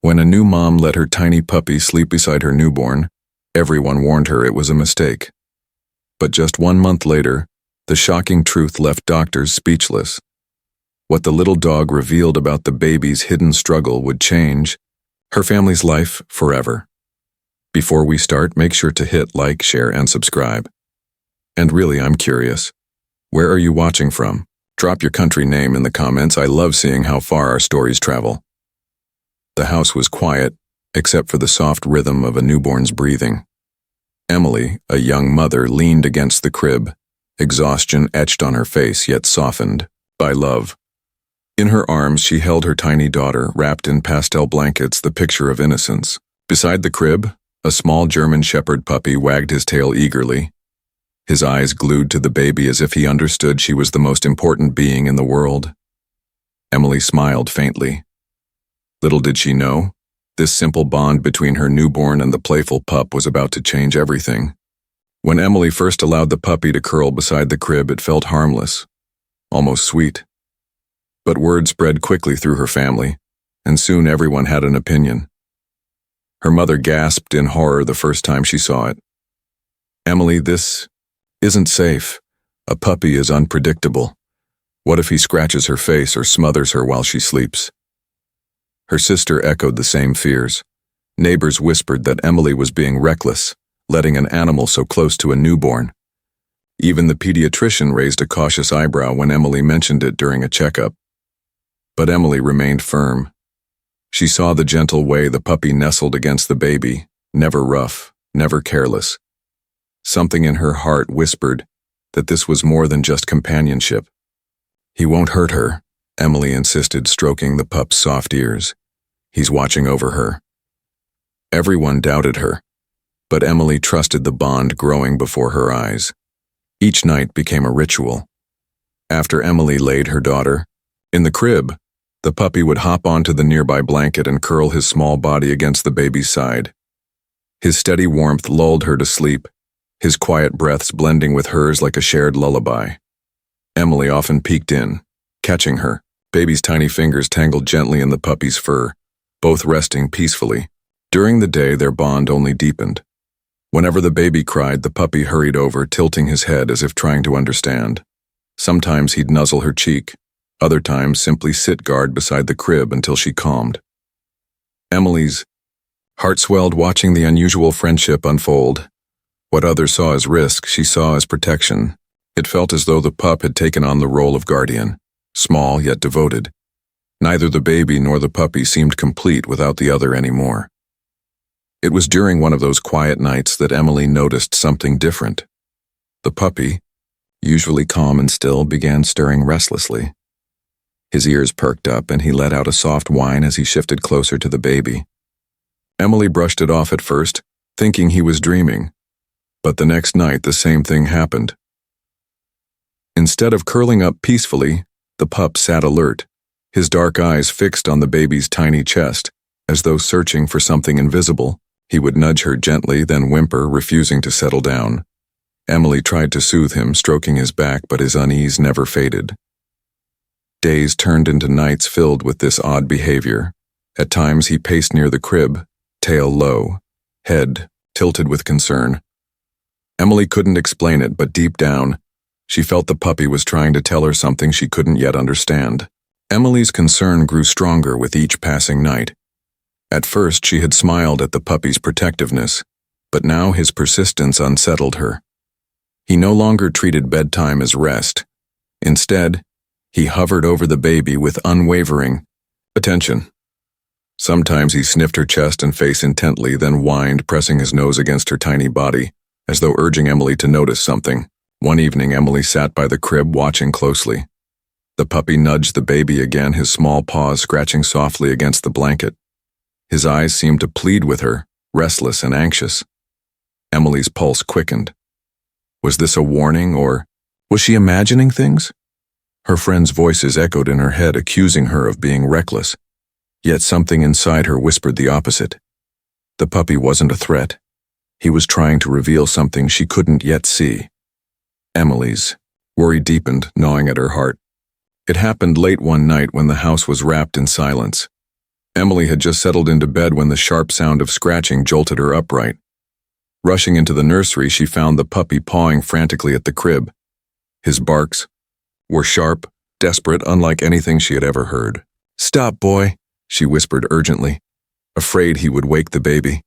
When a new mom let her tiny puppy sleep beside her newborn, everyone warned her it was a mistake. But just 1 month later, the shocking truth left doctors speechless. What the little dog revealed about the baby's hidden struggle would change her family's life forever. Before we start, make sure to hit like, share, and subscribe. And really, I'm curious. Where are you watching from? Drop your country name in the comments. I love seeing how far our stories travel. The house was quiet, except for the soft rhythm of a newborn's breathing. Emily, a young mother, leaned against the crib, exhaustion etched on her face yet softened by love. In her arms, she held her tiny daughter, wrapped in pastel blankets, the picture of innocence. Beside the crib, a small German shepherd puppy wagged his tail eagerly, his eyes glued to the baby as if he understood she was the most important being in the world. Emily smiled faintly. Little did she know, this simple bond between her newborn and the playful pup was about to change everything. When Emily first allowed the puppy to curl beside the crib, it felt harmless, almost sweet. But word spread quickly through her family, and soon everyone had an opinion. Her mother gasped in horror the first time she saw it. "Emily, this isn't safe. A puppy is unpredictable. What if he scratches her face or smothers her while she sleeps?" Her sister echoed the same fears. Neighbors whispered that Emily was being reckless, letting an animal so close to a newborn. Even the pediatrician raised a cautious eyebrow when Emily mentioned it during a checkup. But Emily remained firm. She saw the gentle way the puppy nestled against the baby, never rough, never careless. Something in her heart whispered that this was more than just companionship. "He won't hurt her," Emily insisted, stroking the pup's soft ears. "He's watching over her." Everyone doubted her, but Emily trusted the bond growing before her eyes. Each night became a ritual. After Emily laid her daughter in the crib, the puppy would hop onto the nearby blanket and curl his small body against the baby's side. His steady warmth lulled her to sleep, his quiet breaths blending with hers like a shared lullaby. Emily often peeked in, catching her. Baby's tiny fingers tangled gently in the puppy's fur, both resting peacefully. During the day, their bond only deepened. Whenever the baby cried, the puppy hurried over, tilting his head as if trying to understand. Sometimes he'd nuzzle her cheek, other times simply sit guard beside the crib until she calmed. Emily's heart swelled watching the unusual friendship unfold. What others saw as risk, she saw as protection. It felt as though the pup had taken on the role of guardian, small yet devoted. Neither the baby nor the puppy seemed complete without the other anymore. It was during one of those quiet nights that Emily noticed something different. The puppy, usually calm and still, began stirring restlessly. His ears perked up and he let out a soft whine as he shifted closer to the baby. Emily brushed it off at first, thinking he was dreaming. But the next night the same thing happened. Instead of curling up peacefully, the pup sat alert, his dark eyes fixed on the baby's tiny chest, as though searching for something invisible. He would nudge her gently, then whimper, refusing to settle down. Emily tried to soothe him, stroking his back, but his unease never faded. Days turned into nights filled with this odd behavior. At times he paced near the crib, tail low, head tilted with concern. Emily couldn't explain it, but deep down, she felt the puppy was trying to tell her something she couldn't yet understand. Emily's concern grew stronger with each passing night. At first, she had smiled at the puppy's protectiveness, but now his persistence unsettled her. He no longer treated bedtime as rest. Instead, he hovered over the baby with unwavering attention. Sometimes he sniffed her chest and face intently, then whined, pressing his nose against her tiny body, as though urging Emily to notice something. One evening, Emily sat by the crib watching closely. The puppy nudged the baby again, his small paws scratching softly against the blanket. His eyes seemed to plead with her, restless and anxious. Emily's pulse quickened. Was this a warning, or was she imagining things? Her friends' voices echoed in her head, accusing her of being reckless. Yet something inside her whispered the opposite. The puppy wasn't a threat. He was trying to reveal something she couldn't yet see. Emily's worry deepened, gnawing at her heart. It happened late one night when the house was wrapped in silence. Emily had just settled into bed when the sharp sound of scratching jolted her upright. Rushing into the nursery, she found the puppy pawing frantically at the crib. His barks were sharp, desperate, unlike anything she had ever heard. "Stop, boy," she whispered urgently, afraid he would wake the baby.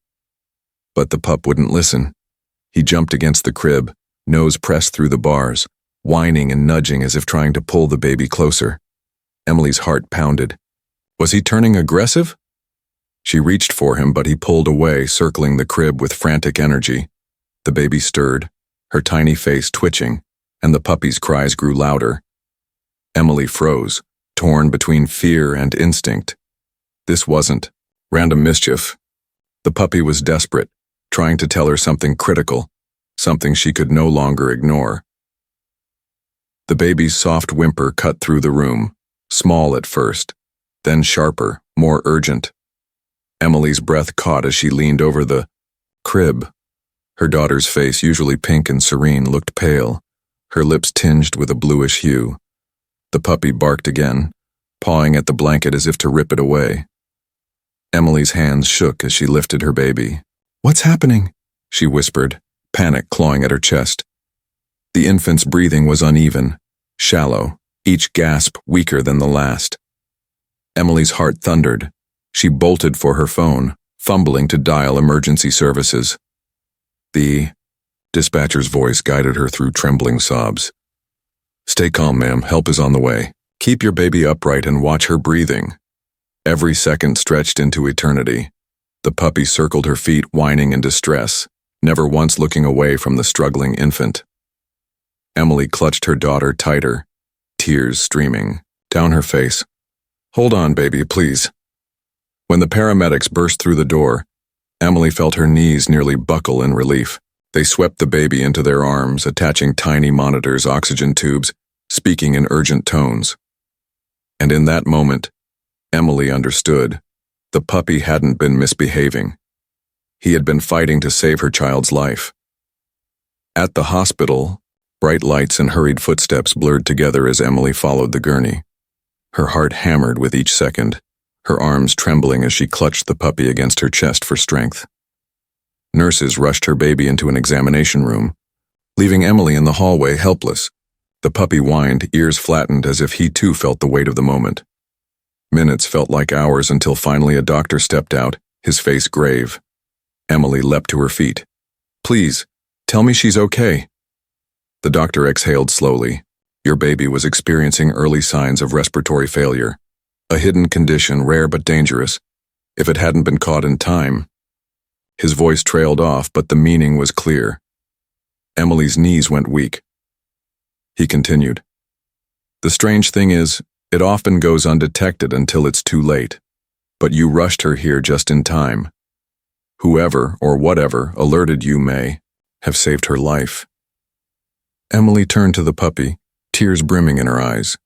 But the pup wouldn't listen. He jumped against the crib, nose pressed through the bars, whining and nudging as if trying to pull the baby closer. Emily's heart pounded. Was he turning aggressive? She reached for him, but he pulled away, circling the crib with frantic energy. The baby stirred, her tiny face twitching, and the puppy's cries grew louder. Emily froze, torn between fear and instinct. This wasn't random mischief. The puppy was desperate, trying to tell her something critical, something she could no longer ignore. The baby's soft whimper cut through the room, small at first, then sharper, more urgent. Emily's breath caught as she leaned over the crib. Her daughter's face, usually pink and serene, looked pale, her lips tinged with a bluish hue. The puppy barked again, pawing at the blanket as if to rip it away. Emily's hands shook as she lifted her baby. "What's happening?" she whispered, panic clawing at her chest. The infant's breathing was uneven, shallow, each gasp weaker than the last. Emily's heart thundered. She bolted for her phone, fumbling to dial emergency services. The dispatcher's voice guided her through trembling sobs. "Stay calm, ma'am. Help is on the way. Keep your baby upright and watch her breathing." Every second stretched into eternity. The puppy circled her feet, whining in distress, never once looking away from the struggling infant. Emily clutched her daughter tighter, tears streaming down her face. "Hold on, baby, please." When the paramedics burst through the door, Emily felt her knees nearly buckle in relief. They swept the baby into their arms, attaching tiny monitors, oxygen tubes, speaking in urgent tones. And in that moment, Emily understood. The puppy hadn't been misbehaving. He had been fighting to save her child's life. At the hospital, bright lights and hurried footsteps blurred together as Emily followed the gurney. Her heart hammered with each second, her arms trembling as she clutched the puppy against her chest for strength. Nurses rushed her baby into an examination room, leaving Emily in the hallway helpless. The puppy whined, ears flattened as if he too felt the weight of the moment. Minutes felt like hours until finally a doctor stepped out, his face grave. Emily leapt to her feet. "Please, tell me she's okay." The doctor exhaled slowly. "Your baby was experiencing early signs of respiratory failure. A hidden condition, rare but dangerous. If it hadn't been caught in time." His voice trailed off, but the meaning was clear. Emily's knees went weak. He continued. "The strange thing is, it often goes undetected until it's too late. But you rushed her here just in time. Whoever or whatever alerted you may have saved her life." Emily turned to the puppy, tears brimming in her eyes.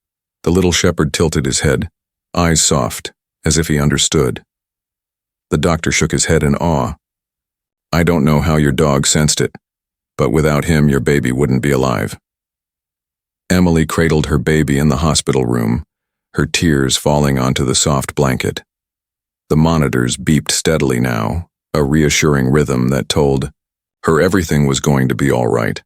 The little shepherd tilted his head, eyes soft, as if he understood. The doctor shook his head in awe. "I don't know how your dog sensed it, but without him your baby wouldn't be alive." Emily cradled her baby in the hospital room, her tears falling onto the soft blanket. The monitors beeped steadily now, a reassuring rhythm that told her everything was going to be all right.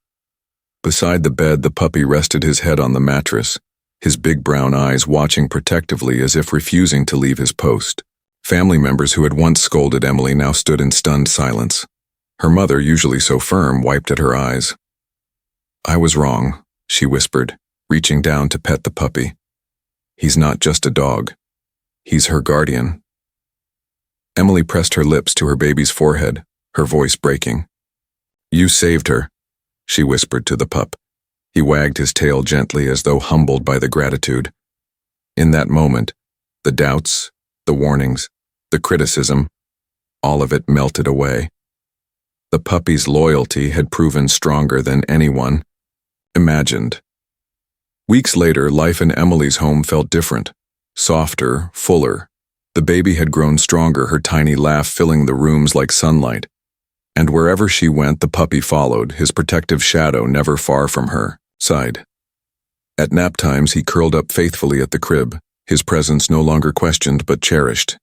Beside the bed, the puppy rested his head on the mattress, his big brown eyes watching protectively as if refusing to leave his post. Family members who had once scolded Emily now stood in stunned silence. Her mother, usually so firm, wiped at her eyes. "I was wrong," she whispered, reaching down to pet the puppy. "He's not just a dog. He's her guardian." Emily pressed her lips to her baby's forehead, her voice breaking. "You saved her," she whispered to the pup. He wagged his tail gently as though humbled by the gratitude. In that moment, the doubts, the warnings, the criticism, all of it melted away. The puppy's loyalty had proven stronger than anyone imagined. Weeks later, life in Emily's home felt different, softer, fuller. The baby had grown stronger, her tiny laugh filling the rooms like sunlight. And wherever she went, the puppy followed, his protective shadow never far from her side. At nap times, he curled up faithfully at the crib, his presence no longer questioned but cherished.